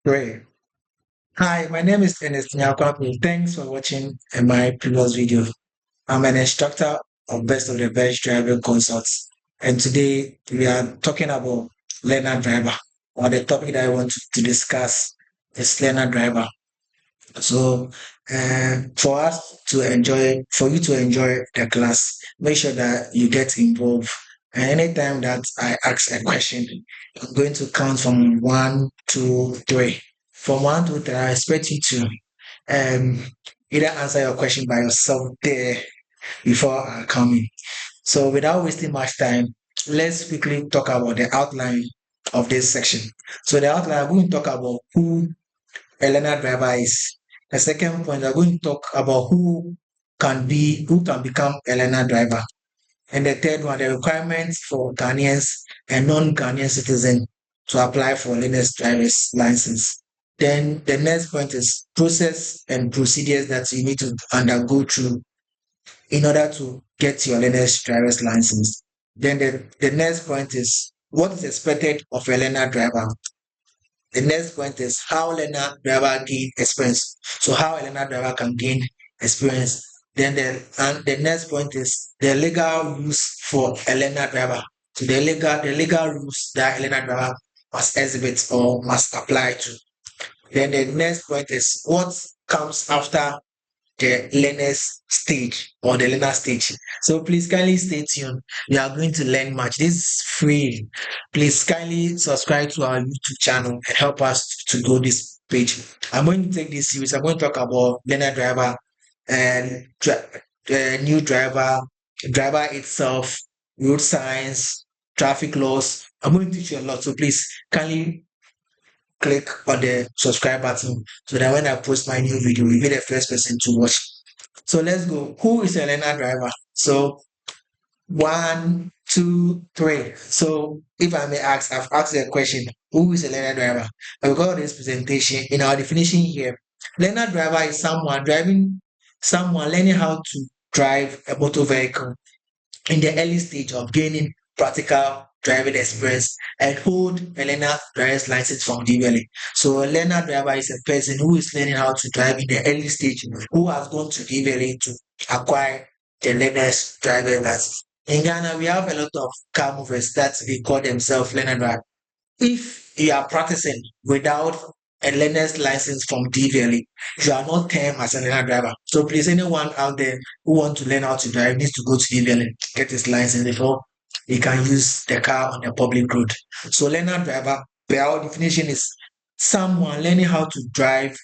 Great. Hi, my name is Ernest Nyakwapi. Thanks for watching my previous video. I'm an instructor of Best of the Best Driver Consults. And today we are talking about learner driver, or the topic that I want to discuss is learner driver. So for you to enjoy the class, make sure that you get involved. And anytime that I ask a question, I'm going to count from one, two, three. From one to three, I expect you to um, either answer your question by yourself there before I come in. So without wasting much time, let's quickly talk about the outline of this section. So the outline, I'm going to talk about who a learner driver is. The second point, we're going to talk about who can become a learner driver. And the third one, the requirements for Ghanaians and non-Ghanaian citizens to apply for learner's driver's license. Then the next point is process and procedures that you need to undergo through in order to get your learner's driver's license. Then the next point is what is expected of a learner driver. The next point is how learner driver gain experience. So how a learner driver can gain experience. Then the next point is the legal rules for a learner driver. So the legal rules that a learner driver must exhibit or must apply to. Then the next point is what comes after the learner's stage or the learner stage. So please kindly stay tuned. We are going to learn much. This is free. Please kindly subscribe to our YouTube channel and help us to grow this page. I'm going to take this series. I'm going to talk about learner driver and new driver, driver itself, road signs, traffic laws. I'm going to teach you a lot. So please kindly click on the subscribe button so that when I post my new video, you'll be the first person to watch. So let's go. Who is a learner driver? So one, two, three. So if I may ask, I've asked a question. Who is a learner driver? I've got this presentation in our definition here. Learner driver is someone learning how to drive a motor vehicle in the early stage of gaining practical driving experience and hold a learner driver's license from DVLA. So a learner driver is a person who is learning how to drive in the early stage, who has gone to DVLA to acquire the learner's driver's license. In Ghana, we have a lot of car movers that they call themselves learner driver. If you are practicing without a learner's license from DVLA, you are not termed as a learner driver. So please, anyone out there who want to learn how to drive needs to go to DVLA, get his license before he can use the car on the public road. So learner driver, by our definition, is someone learning how to drive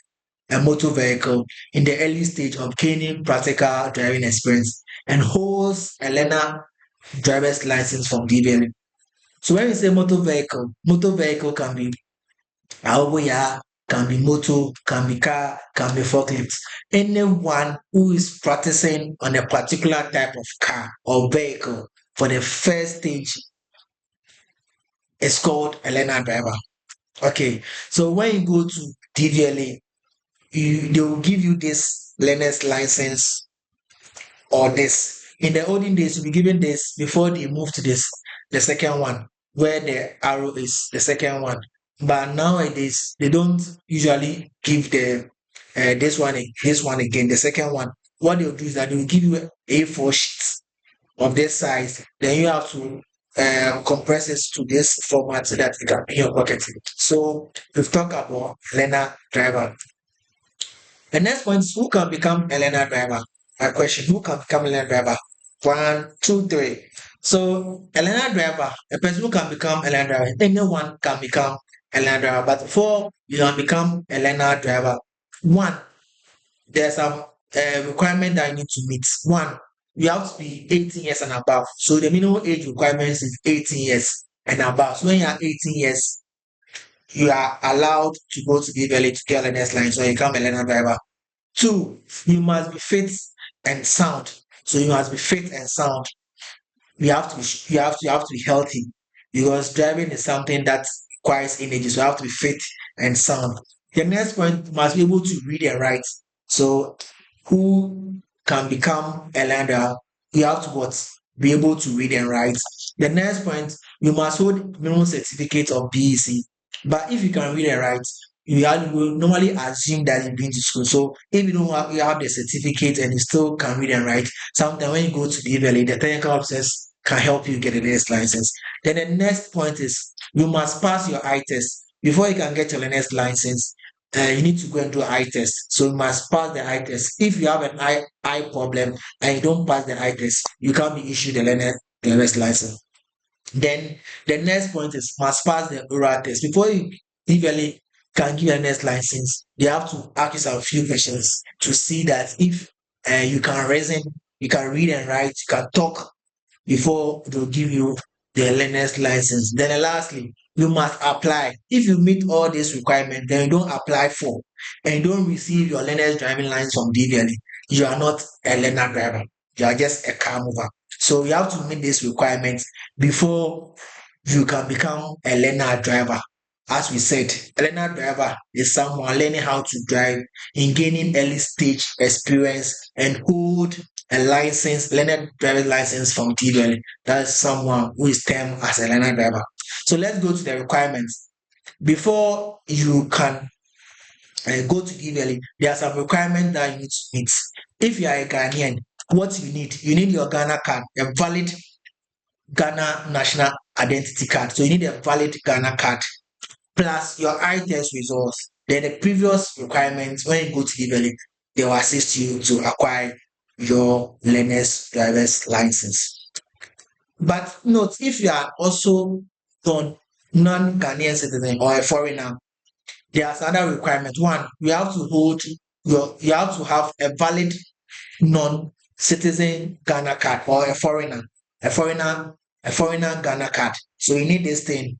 a motor vehicle in the early stage of gaining practical driving experience and holds a learner driver's license from DVLA. So when we say motor vehicle can be Aoboya, can be motor, can be car, can be forklift. Anyone who is practicing on a particular type of car or vehicle for the first stage is called a learner driver. Okay, so when you go to DVLA, they will give you this learner's license or this. In the olden days, you'll be given this before they move to this, the second one, where the arrow is the second one. But nowadays, they don't usually give the this one again, the second one. What they'll do is that they'll give you A4 sheets of this size. Then you have to compress it to this format so that it can be in your pocket. So we've talked about learner driver. The next point is who can become a learner driver? A question, who can become a learner driver? One, two, three. So a learner driver, a person who can become a learner driver, anyone can become a learner driver. But before you can become a learner driver, one, there's some requirement that you need to meet. One, you have to be 18 years and above. So the minimum age requirements is 18 years and above. So when you're 18 years, you are allowed to go to the village to get a learner's line, so you become a learner driver. Two, you must be fit and sound. So you must be fit and sound. You have to be healthy because driving is something that requires energy. So you have to be fit and sound. The next point, you must be able to read and write. So who can become a learner? You have to what? Be able to read and write. The next point, you must hold minimum certificate of BEC. But if you can read and write, will normally assume that you've been to school. So if you have the certificate and you still can read and write, sometimes when you go to the EVLA, the technical officers can help you get a learner's license. Then the next point is you must pass your eye test before you can get your learner's license. You need to go and do an eye test. So you must pass the eye test. If you have an eye problem and you don't pass the eye test, you can't be issued the learner's license. Then the next point is must pass the oral test. Before you legally can give a next license, they have to ask you some few questions to see that if you can reason, you can read and write, you can talk before they'll give you the learner's license. Then lastly, you must apply. If you meet all these requirements, then you don't apply for and you don't receive your learner's driving license from DVLE, you are not a learner driver. You are just a car mover. So you have to meet these requirements before you can become a learner driver. As we said, a learner driver is someone learning how to drive in gaining early stage experience and hold a license, learner driving license from TVL. That's someone who is termed as a learner driver. So let's go to the requirements. Before you can go to TVL, there are some requirements that you need to meet. If you are a Ghanaian, what you need your Ghana card, a valid Ghana national identity card. So you need a valid Ghana card plus your eye test results. Then the previous requirements, when you go to TVL, they will assist you to acquire your learner's driver's license. But note, if you are also non-Ghanaian citizen or a foreigner, there are other requirements. One, you have to have a valid non-citizen Ghana card or a foreigner, a foreigner Ghana card. So you need this thing.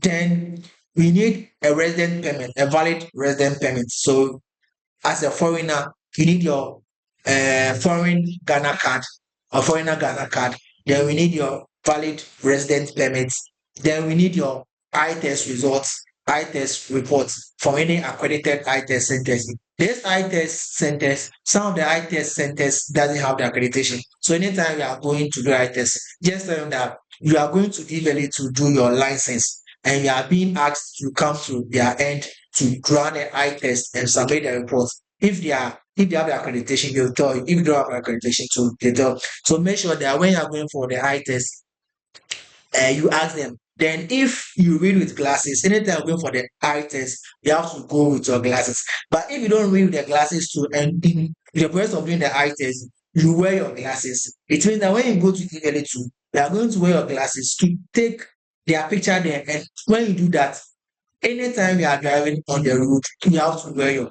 Then we need a resident permit, a valid resident permit. So as a foreigner, you need your foreign Ghana card or foreigner Ghana card. Then we need your valid resident permit. Then we need your eye test results, eye test reports from any accredited eye test centers. This eye test centers, some of the eye test centers doesn't have the accreditation. So anytime you are going to do eye test, just tell them that you are going to DVLE to do your license and you are being asked to come to their end to run an eye test and submit the report. If they have the accreditation, they'll tell you. If you don't have accreditation, so they tell. So make sure that when you're going for the eye test, you ask them. Then if you read with glasses, anytime you're going for the eye test, you have to go with your glasses. But if you don't read with the glasses too, and in the process of doing the eye test, you wear your glasses. It means that when you go to DLA2, you are going to wear your glasses to take their picture there. And when you do that, anytime you are driving on the road, you have to wear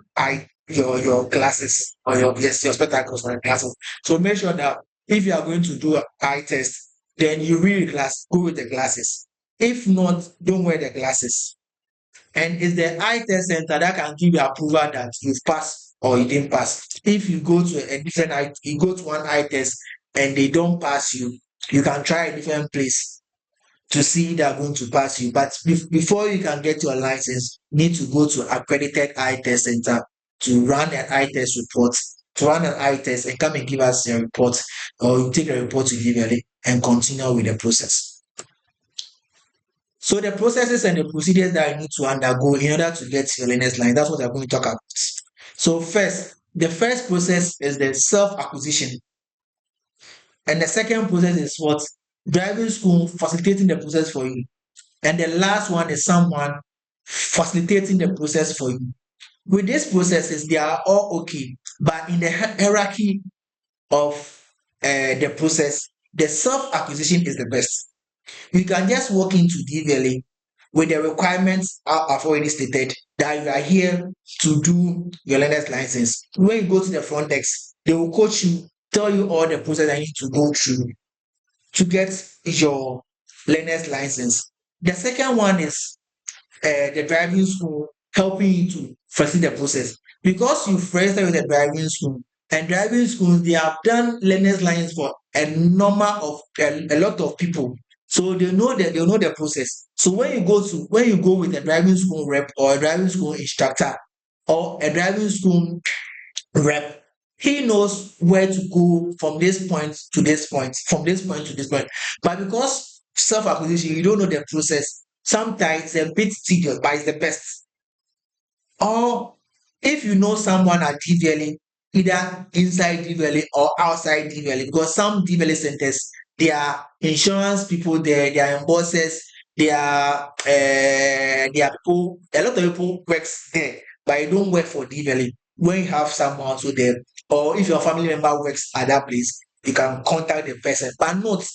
your glasses or your spectacles or your glasses. So make sure that if you are going to do an eye test, then you really go with the glasses. If not, don't wear the glasses. And it's the eye test center that can give you approval that you've passed or you didn't pass. If you go to a different you go to one eye test and they don't pass you, you can try a different place to see if they are going to pass you. But before you can get your license, you need to go to accredited eye test center to run an eye test report, to run an eye test and come and give us a report, or you take a report to DVLA and continue with the process. So the processes and the procedures that you need to undergo in order to get your learner's line, that's what I'm going to talk about. So the first process is the self-acquisition. And the second process is what? Driving school facilitating the process for you. And the last one is someone facilitating the process for you. With these processes, they are all okay. But in the hierarchy of the process, the self-acquisition is the best. You can just walk into DVLA with the requirements I've already stated that you are here to do your learner's license. When you go to the front desk, they will coach you, tell you all the process I need to go through to get your learner's license. The second one is the driving school helping you to facilitate the process. Because you've registered with the driving school, and driving schools, they have done learner's license for a lot of people. So they know the process. So when you go with a driving school rep or a driving school instructor or a driving school rep, he knows where to go from this point to this point, from this point to this point. But because self-acquisition, you don't know the process, sometimes it's a bit tedious, but it's the best. Or if you know someone at DVLA, either inside DVLA or outside DVLA, because some DVLA centers, they are insurance people there, they are bosses, they are people, a lot of people works there, but you don't work for DVLA. When you have someone also there, or if your family member works at that place, you can contact the person. But note,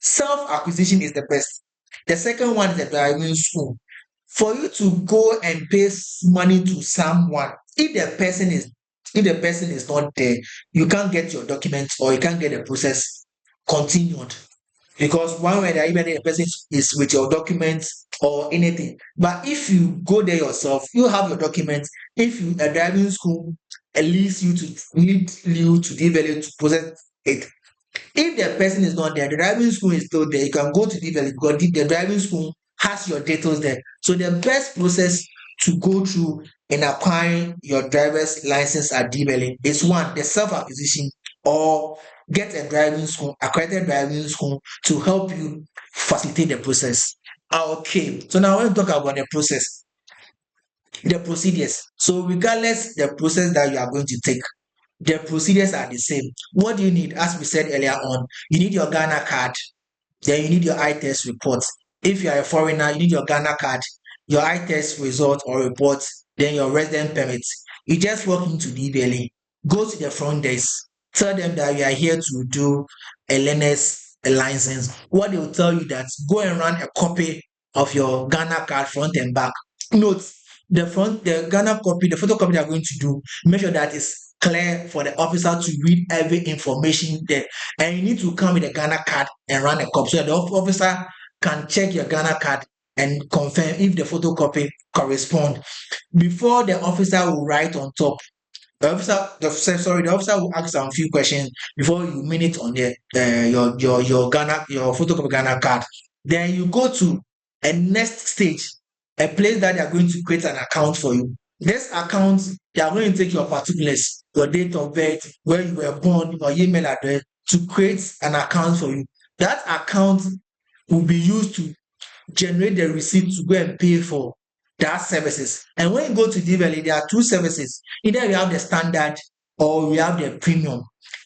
self-acquisition is the best. The second one is the driving school. For you to go and pay money to someone, if the person is not there, you can't get your documents or you can't get the process continued, because one way that even the person is with your documents or anything. But if you go there yourself, you have your documents. If you a driving school need you to give value to process it, if the person is not there, the driving school is still there. You can go to develop because the driving school has your details there. So the best process to go through in acquiring your driver's license at DVLA is one, the self-acquisition, or get a driving school, accredited driving school to help you facilitate the process. Okay, so now I want to talk about the process, the procedures. So regardless the process that you are going to take, the procedures are the same. What do you need? As we said earlier on, you need your Ghana card, then you need your eye test report. If you are a foreigner, you need your Ghana card, your eye test result or report, then your resident permit. You just walk into DVLA, go to the front desk, tell them that you are here to do a learner's license. What they will tell you that go and run a copy of your Ghana card front and back. Note the Ghana copy, the photocopy they are going to do, make sure that it's clear for the officer to read every information there. And you need to come with a Ghana card and run a copy so that the officer can check your Ghana card and confirm if the photocopy correspond. Before the officer will write on top, the officer will ask some few questions before you minute on the your photocopy Ghana card. Then you go to a next stage, a place that they are going to create an account for you. This account, they are going to take your particulars, your date of birth, where you were born, your email address to create an account for you. That account will be used to generate the receipt to go and pay for that services. And when you go to DVLA, there are two services. Either we have the standard or we have the premium.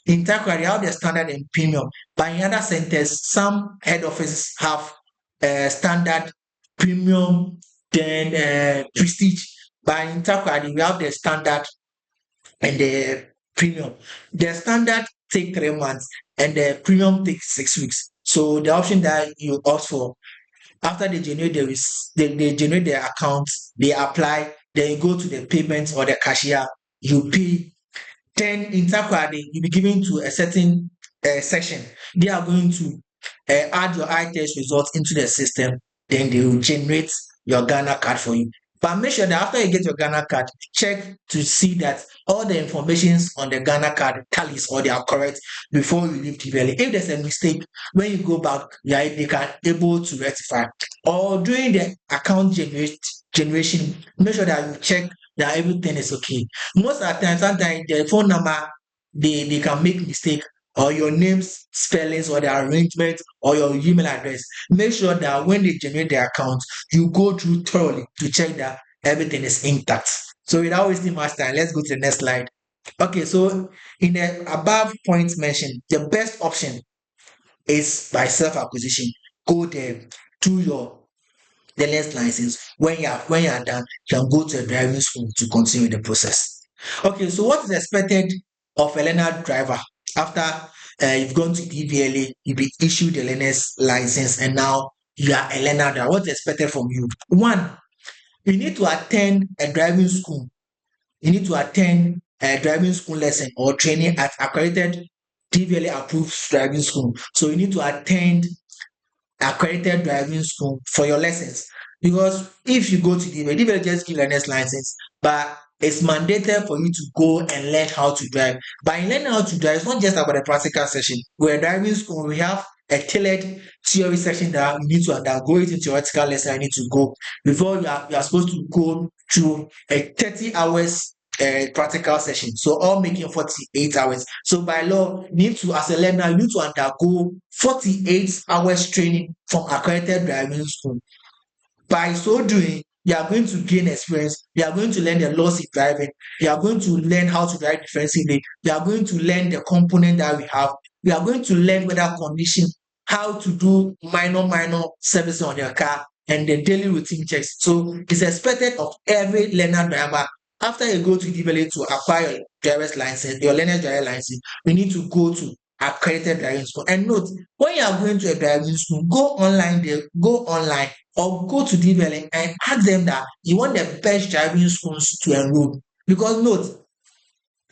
In Takoradi, we have the standard and premium. But in other centers, some head offices have standard, premium, then prestige. But in Takoradi, we have the standard and the premium. The standard take 3 months and the premium takes 6 weeks. So the option that you opt for, after they generate they generate their accounts, they apply, then you go to the payment or the cashier, you pay. Then in Takoradi, you'll be given to a certain section. They are going to add your eye test results into the system. Then they will generate your Ghana card for you. But make sure that after you get your Ghana card, check to see that all the informations on the Ghana card tallies or they are correct before you leave TVLA. If there's a mistake, when you go back, they can able to rectify. Or during the account generation, make sure that you check that everything is okay. Most of the time, sometimes the phone number they can make mistake, or your name's spellings or the arrangement or your email address. Make sure that when they generate the account, you go through thoroughly to check that everything is intact. So without wasting much time, let's go to the next slide. Okay, so in the above points mentioned, the best option is by self-acquisition. Go there, do your learner's license. When you are done, you can go to a driving school to continue the process. Okay, so what is expected of a learner driver after you've gone to DVLA, you be issued a learner's license, and now you are a learner driver? What's expected from you? One, you need to attend a driving school. You need to attend a driving school lesson or training at accredited DVLA approved driving school. So you need to attend accredited driving school for your lessons. Because if you go to the will just give learner's license, but it's mandated for you to go and learn how to drive. But in learning how to drive, it's not just about the practical session. We're driving school, we have a tailored theory section that you need to undergo it in theoretical lesson. I need to go before you are supposed to go through a 30 hours practical session. So all making 48 hours. So by law, you need to, as a learner, you need to undergo 48 hours training from accredited driving school. By so doing, You are going to gain experience. You are going to learn the laws in driving. You are going to learn how to drive defensively. You are going to learn the component that we have. You are going to learn weather condition, how to do minor servicing on your car, and the daily routine checks. So it's expected of every learner driver after you go to DVLA to acquire your driver's license, your learner's driver's license, you need to go to accredited driving school. And note, when you are going to a driving school, go online or go to DVLA and ask them that you want the best driving schools to enroll. Because note,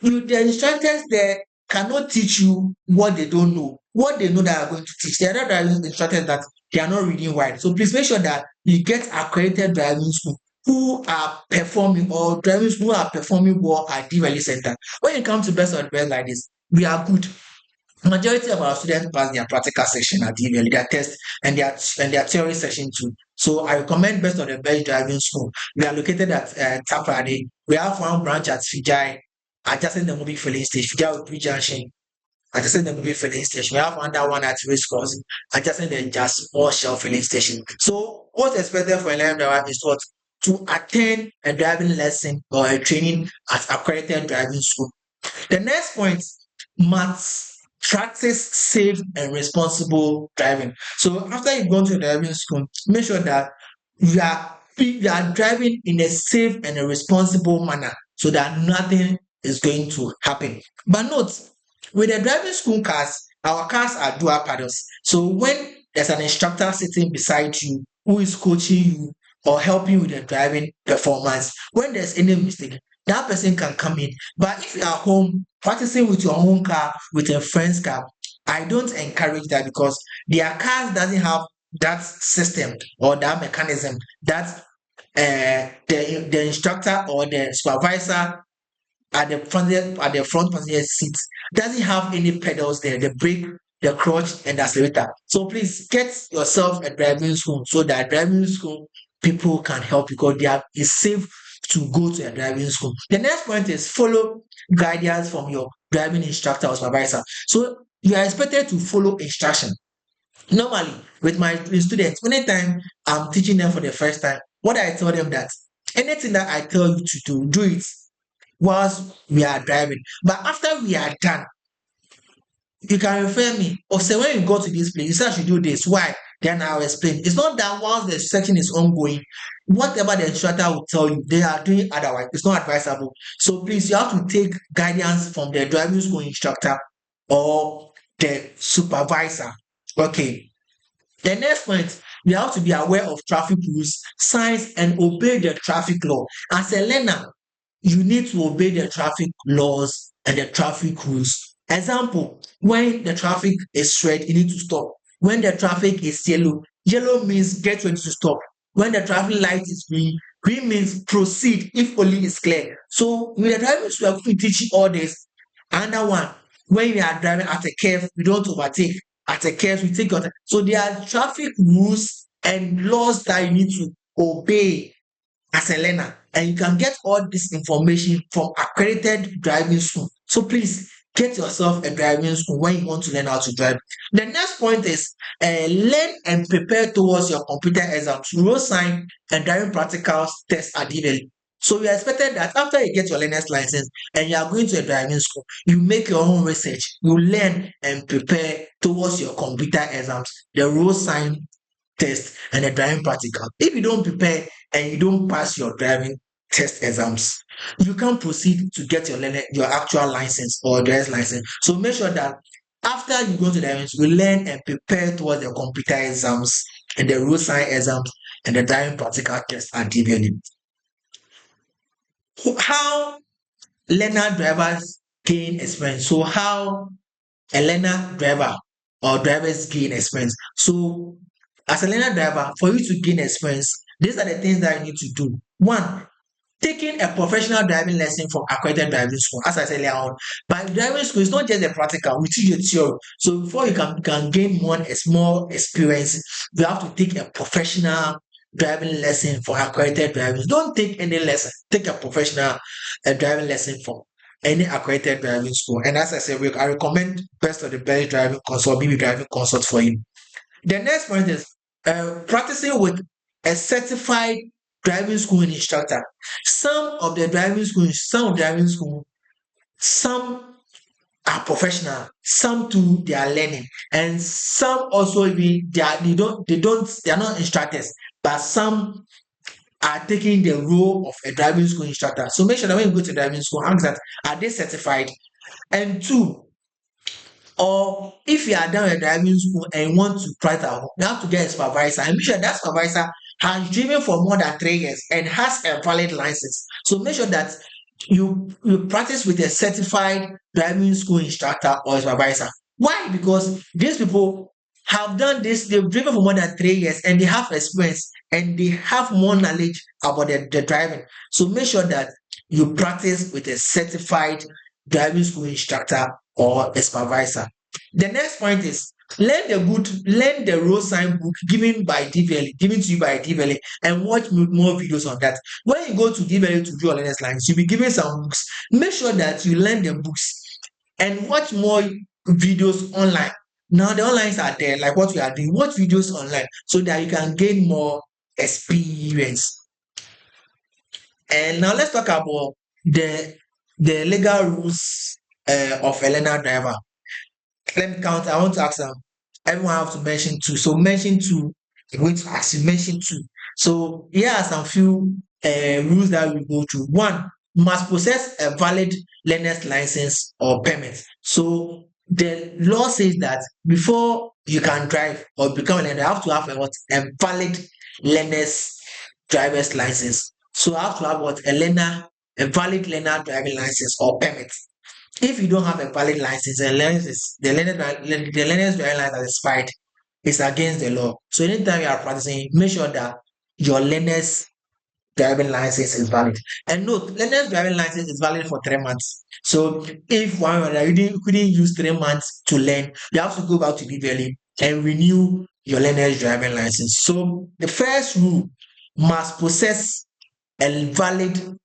the instructors there cannot teach you what they don't know. What they know that are going to teach. There are other driving instructors that they are not reading wide. So please make sure that you get accredited driving school who are performing or driving school who are performing well at DVLA center. When it comes to best of the best like this, we are good. Majority of our students pass their practical section at DVLA, their test and their theory section too. So I recommend best of the best driving school. We are located at Takoradi. We have one branch at Fijai, adjacent the movie filling station, Fijai Opi Junction, adjacent the movie filling station. We have another one at Race Crossing, adjacent the Just Small Shell filling station. So what's expected for a learner driver is what? To attend a driving lesson or a training at accredited driving school. The next point must practice safe and responsible driving. So after you go to driving school, make sure that you are driving in a safe and a responsible manner so that nothing is going to happen. But note, with the driving school cars, our cars are dual paddles. So when there's an instructor sitting beside you who is coaching you or helping you with the driving performance, when there's any mistake, that person can come in. But if you are home practicing with your own car, with a friend's car, I don't encourage that because their cars doesn't have that system or that mechanism that the instructor or the supervisor at the front passenger seat doesn't have any pedals there, the brake, the clutch, and the accelerator. So please get yourself a driving school so that driving school people can help because it's safe to go to a driving school. The next point is follow guidance from your driving instructor or supervisor. So you are expected to follow instruction. Normally, with my students, anytime I'm teaching them for the first time, what I tell them that anything that I tell you to do it whilst we are driving. But after we are done, you can refer me or say when you go to this place, you say I should do this. Why? Then I'll explain. It's not that whilst the section is ongoing, whatever the instructor will tell you, they are doing otherwise. It's not advisable. So please, you have to take guidance from the driving school instructor or the supervisor. Okay. The next point, you have to be aware of traffic rules, signs, and obey the traffic law. As a learner, you need to obey the traffic laws and the traffic rules. Example, when the traffic is red, you need to stop. When the traffic is yellow, yellow means get ready to stop. When the traffic light is green, green means proceed if only it's clear. So with the driving school, we teach you all this. Another one, when you are driving at a curve, you don't overtake. At a curve, you take your time. So there are traffic rules and laws that you need to obey as a learner, and you can get all this information from accredited driving school. So please get yourself a driving school when you want to learn how to drive. The next point is learn and prepare towards your computer exams, road sign and driving practicals test are given. So you are expected that after you get your learner's license and you are going to a driving school, you make your own research, you learn and prepare towards your computer exams, the road sign test and the driving practical. If you don't prepare and you don't pass your driving test exams, you can't proceed to get your actual license or driver's license. So make sure that after you go to the events, you learn and prepare towards the computer exams and the road sign exams and the driving practical test and DVLE. How learner drivers gain experience. So how a learner driver or drivers gain experience. So as a learner driver, for you to gain experience, these are the things that you need to do. One, taking a professional driving lesson from accredited driving school, as I said earlier on. But driving school is not just the practical, we teach you theory. So before you can gain a small experience, you have to take a professional driving lesson for accredited driving. Don't take any lesson, take a professional driving lesson from any accredited driving school. And as I said, I recommend best of the best driving consult, BB driving consult for you. The next point is practicing with a certified driving school instructor. Some driving school, some are professional, some too they are learning, and some also even they are not instructors, but some are taking the role of a driving school instructor. So make sure that when you go to driving school, ask that are they certified? And two, or if you are done with driving school and want to practice at home, you have to get a supervisor and make sure that supervisor has driven for more than 3 years and has a valid license. So make sure that you practice with a certified driving school instructor or supervisor. Why? Because these people have done this, they've driven for more than 3 years and they have experience and they have more knowledge about the driving. So make sure that you practice with a certified driving school instructor or a supervisor. The next point is learn the road sign book given to you by DVLA and watch more videos on that. When you go to DVLA to do your learner's lines, you'll be given some books. Make sure that you learn the books and watch more videos online. Now the onlines are there, like what we are doing. Watch videos online so that you can gain more experience. And now let's talk about the legal rules of a learner driver. Let me count. I want to ask them. Everyone have to mention two. So mention two. I'm going to ask you mention two. So here are some few rules that we go through. One, must possess a valid learner's license or permit. So the law says that before you can drive or become a learner, you have to have a valid learner's driver's license. So I have to have a valid learner driving license or permit. If you don't have a valid license, the learner's driving license is expired. It's against the law. So anytime you are practicing, make sure that your learner's driving license is valid. And note, learner's driving license is valid for 3 months. So if you couldn't use 3 months to learn, you have to go back to DVLA and renew your learner's driving license. So the first rule must possess a valid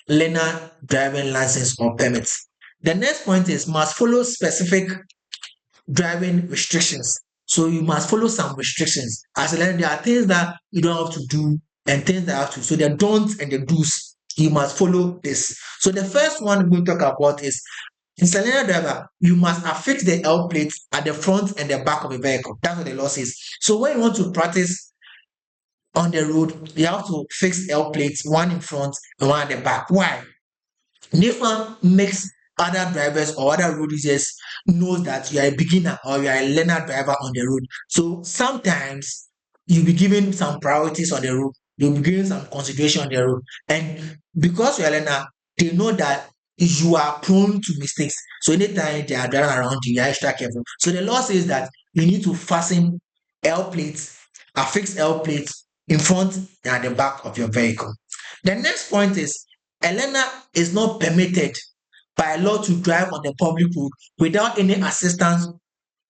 learner driving license or permit. The next point is must follow specific driving restrictions. So you must follow some restrictions. As a learner, there are things that you don't have to do and things that you have to. So the don'ts and the do's, you must follow this. So the first one we'll talk about is as a learner driver, you must affix the L plates at the front and the back of the vehicle. That's what the law says. So when you want to practice on the road, you have to fix L plates, one in front and one at the back. Why? This one makes other drivers or other road users knows that you are a beginner or you are a learner driver on the road. So sometimes you'll be given some priorities on the road. You'll be given some consideration on the road. And because you're a learner, they know that you are prone to mistakes. So anytime they are driving around you, are extra careful. So the law says that you need to fasten L plates, affix L plates in front and at the back of your vehicle. The next point is a learner is not permitted by law to drive on the public road without any assistance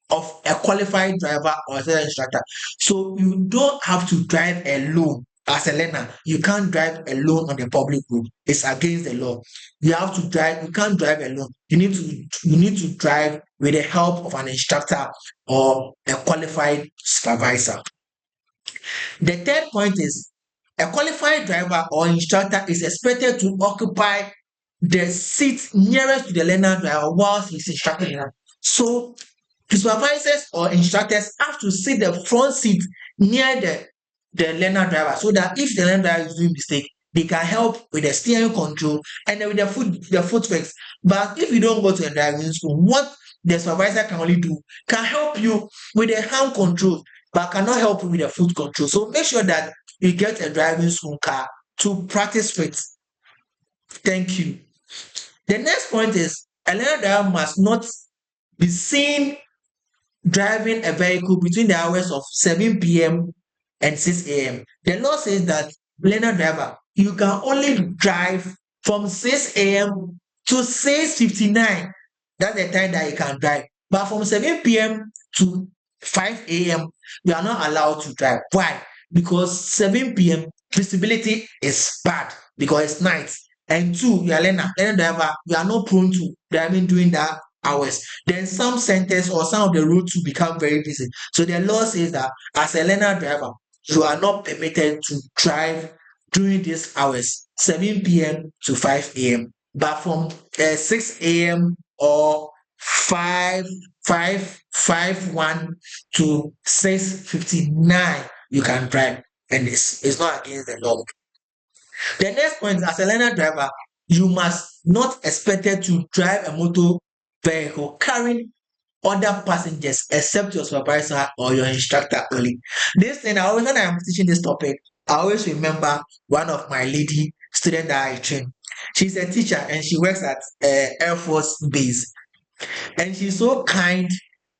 of a qualified driver or a instructor. So you don't have to drive alone as a learner. You can't drive alone on the public road. It's against the law. You have to drive, you can't drive alone. You need to drive with the help of an instructor or a qualified supervisor. The third point is a qualified driver or instructor is expected to occupy the seat nearest to the learner driver whilst he's instructing him. So the supervisors or instructors have to sit the front seat near the learner driver so that if the learner driver is doing mistake, they can help with the steering control and then with the footwork. But if you don't go to a driving school, what the supervisor can only do can help you with the hand control, but cannot help you with the foot control. So make sure that you get a driving school car to practice with. Thank you. The next point is a learner driver must not be seen driving a vehicle between the hours of 7 p.m. and 6 a.m. The law says that learner driver, you can only drive from 6 a.m. to 6:59. That's the time that you can drive. But from 7 p.m. to 5 a.m., you are not allowed to drive. Why? Because 7 p.m. visibility is bad because it's night. And two, you are learner driver, you are not prone to driving during that hours. Then some centers or some of the roads will become very busy. So the law says that as a learner driver, you are not permitted to drive during these hours, 7 p.m. to 5 a.m. But from 6 a.m. or 5 1 to 6:59, you can drive, and it's not against the law. The next point, as a learner driver, you must not expected to drive a motor vehicle carrying other passengers except your supervisor or your instructor only. This thing, I always, when I'm teaching this topic, I always remember one of my lady student that I train. She's a teacher and she works at Air Force Base. And she's so kind.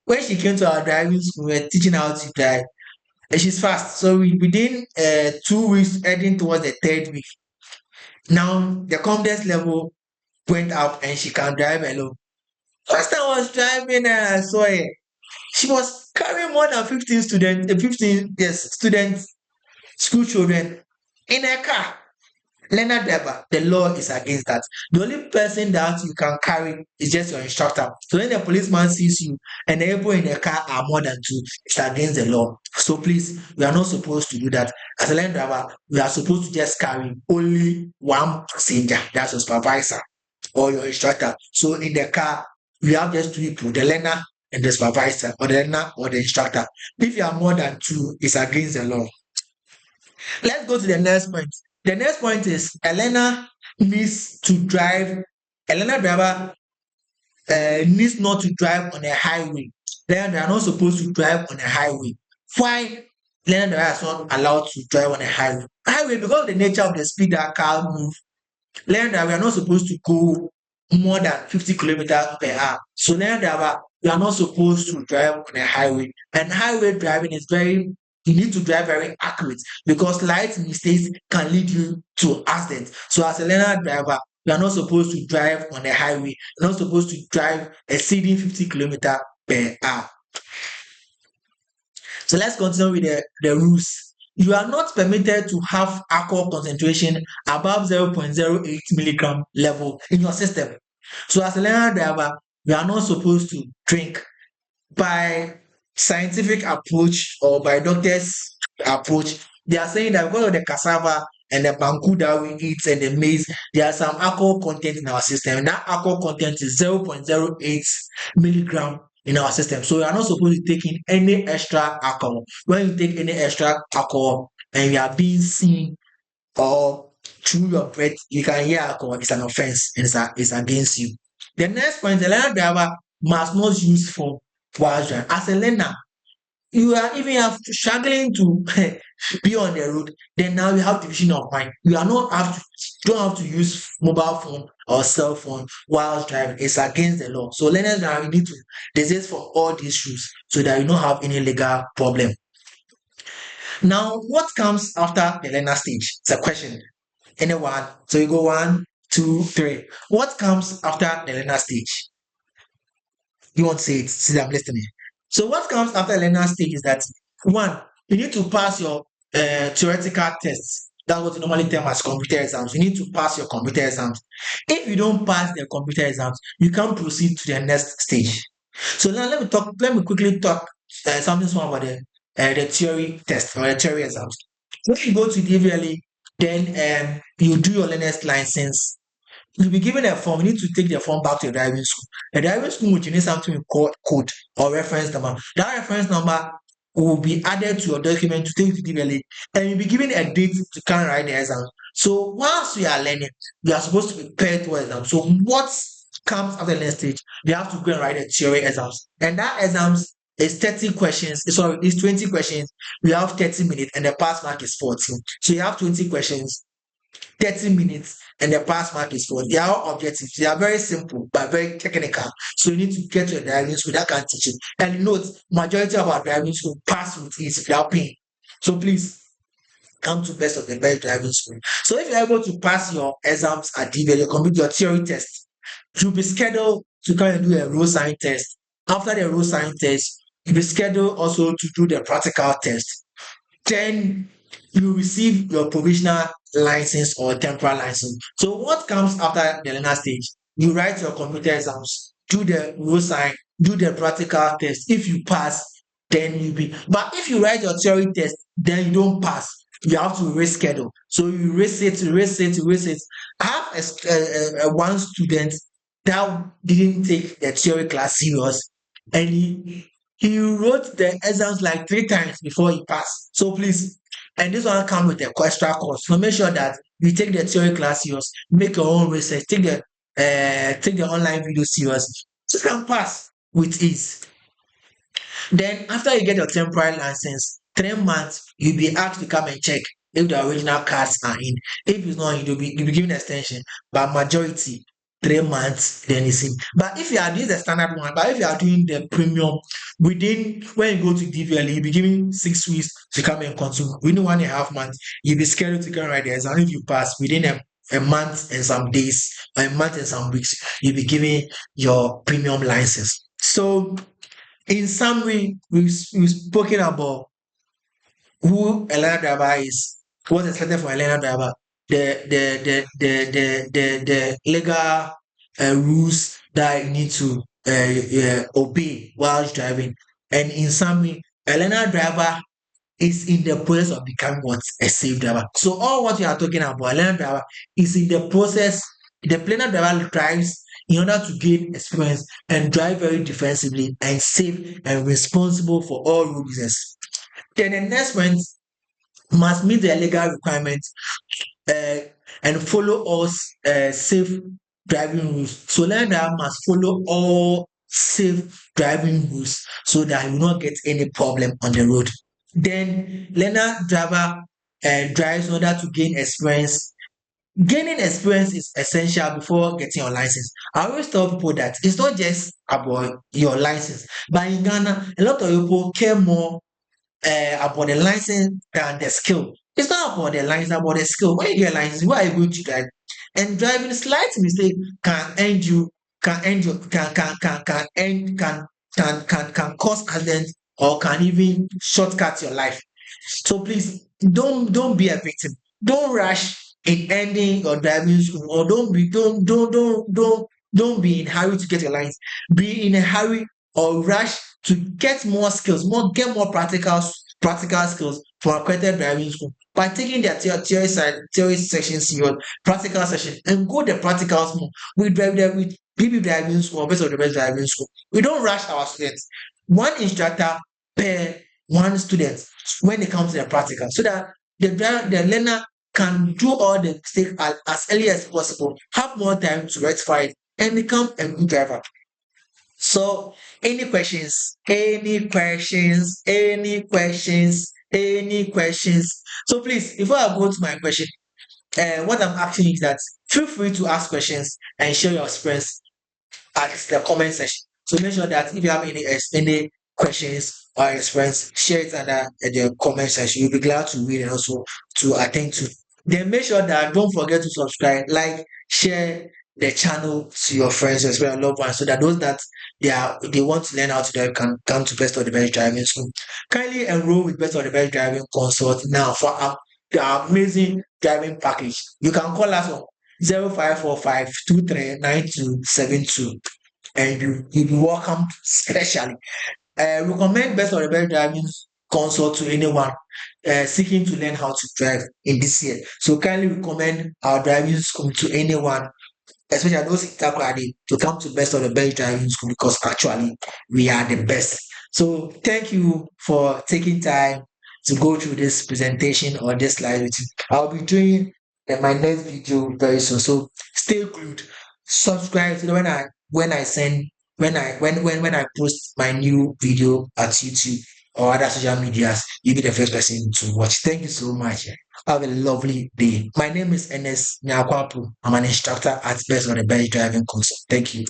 When she came to our driving school, we were teaching her how to drive. And she's fast. So within 2 weeks, heading towards the third week, now the confidence level went up and she can drive alone. First time I was driving and I saw her. She was carrying more than 15 students, 15 yes, students, school children in a car. Learner driver, the law is against that. The only person that you can carry is just your instructor. So when the policeman sees you and the people in the car are more than two, it's against the law. So please, we are not supposed to do that. As a learner driver, we are supposed to just carry only one passenger, that's your supervisor or your instructor. So in the car, we have just two people, the learner and the supervisor, or the learner or the instructor. If you are more than two, it's against the law. Let's go to the next point. The next point is a learner needs to drive, a learner driver needs not to drive on a highway. Learner they are not supposed to drive on a highway. Why learner driver is not allowed to drive on a highway? Highway, because of the nature of the speed that car move, learn that we are not supposed to go more than 50 kilometers per hour. So learn that we are not supposed to drive on a highway. And highway driving is very, you need to drive very accurate because light mistakes can lead you to accidents. So as a learner driver, you are not supposed to drive on a highway. You're not supposed to drive exceeding 50 kilometers per hour. So let's continue with the rules. You are not permitted to have alcohol concentration above 0.08 milligram level in your system. So as a learner driver, you are not supposed to drink. By scientific approach or by doctors' approach, they are saying that because of the cassava and the banku that we eat and the maize, there are some alcohol content in our system. And that alcohol content is 0.08 milligram in our system. So you are not supposed to take in any extra alcohol. When you take any extra alcohol and you are being seen or through your breath, you can hear alcohol, it's an offense and it's against you. The next point, the learner driver must not use phone while driving. As a learner, you are even have struggling to be on the road, then now you have division of mind. You are not have to don't have to use mobile phone or cell phone while driving. It's against the law. So learners now you need to desist from all these rules so that you don't have any legal problem. Now, what comes after the learner stage? It's a question. Anyone? So you go 1, 2, 3. What comes after the learner stage? You won't say it. See, I'm listening. So what comes after the learner stage is that one, you need to pass your theoretical tests. That's what you normally term as computer exams. You need to pass your computer exams. If you don't pass the computer exams, you can't proceed to the next stage. So now let me talk. Let me quickly talk something small about the theory test or the theory exams. When you go to DVLE, then you do your learner's license. You'll be given a form. You need to take the form back to the driving school. The driving school will generate something called code or reference number. That reference number will be added to your document to take to DVLA, and you'll be given a date to come write the exam. So once we are learning, we are supposed to prepare to exam. So what comes after the next stage? We have to go and write the theory exams, and that exams is 30 questions. Sorry, it's 20 questions. We have 30 minutes, and the pass mark is 14. So you have 20 questions, 30 minutes, and the pass mark is 4. They are all objectives. They are very simple but very technical. So you need to get to a driving school that can teach it. And note, majority of our driving school pass with it without paying. So please come to best of the best driving school. So if you're able to pass your exams at DVL, you complete your theory test, you'll be scheduled to come and do a road sign test. After the road sign test, you'll be scheduled also to do the practical test. Then you receive your provisional license or temporary license. So what comes after the learner stage? You write your computer exams, do the road sign, do the practical test. If you pass, then you be. But if you write your theory test, then you don't pass, you have to reschedule. So you race it, race it, race it. I have one student that didn't take the theory class serious, and he wrote the exams like 3 times before he passed. So please, and this one come with a extra cost. So make sure that you take the theory class serious, make your own research, take the online video serious, so you can pass with ease. Then after you get your temporary license, 3 months, you'll be asked to come and check if the original cards are in. If it's not in, you'll be given extension. But majority, 3 months, then it's in. But if you are doing the standard one, but if you are doing the premium, within when you go to DVL, you'll be given 6 weeks to come and consume. Within 1.5 months, you'll be scheduled to come right there. And if you pass within a month and some days, or a month and some weeks, you'll be given your premium license. So in summary, we've spoken about who a learner driver is, what's expected from a learner driver, the legal rules that you need to obey while driving. And in summary, a learner driver is in the process of becoming what? A safe driver. So all what you are talking about, a learner driver, is in the process. The learner driver drives in order to gain experience and drive very defensively and safe and responsible for all road users. Then the next one must meet the legal requirements uh, and follow all safe driving rules. So learner driver must follow all safe driving rules so that he will not get any problem on the road. Then learner driver drives in order to gain experience. Gaining experience is essential before getting your license. I always tell people that it's not just about your license, but in Ghana, a lot of people care more about the license than the skill. It's not about the license, it's about the skill. When you get a license, where are you going to drive? And driving slight mistake can cause accident or can even shortcut your life. So please don't be a victim. Don't rush in ending your driving school, or don't be in hurry to get your license. Be in a hurry or rush to get more skills, more practical skills for accredited driving school by taking their theory section serious, practical session, and go the practicals more. We drive there with BB driving school or best of the best driving school. We don't rush our students. One instructor per one student when it comes to the practical, so that the learner can do all the mistakes as early as possible, have more time to rectify it, and become a good driver. So, any questions? Any questions? Any questions? Any questions? So, please, before I go to my question, what I'm asking is that feel free to ask questions and share your experience at the comment section. So make sure that if you have any questions or experience, share it under the comment section. You'll be glad to read and also to attend to. Then make sure that don't forget to subscribe, like, share the channel to your friends as well, loved ones, so that those that they want to learn how to drive can come to Best of the Best Driving School. Kindly enroll with Best of the Best Driving Consult now for the amazing driving package. You can call us on 0545 239272, and you'll be welcome specially. Recommend Best of the Best Driving Consult to anyone seeking to learn how to drive in this year. So kindly recommend our driving school to anyone, especially those in Takoradi, to come to Best of the Best Driving School, because actually we are the best. So thank you for taking time to go through this presentation or this slide with you. I'll be doing my next video very soon. So stay glued. Subscribe so that when I post my new video at YouTube or other social medias, you'll be the first person to watch. Thank you so much. Have a lovely day. My name is Enes Nyakwapu. I'm an instructor at Best of the Best Driving Consult. Thank you.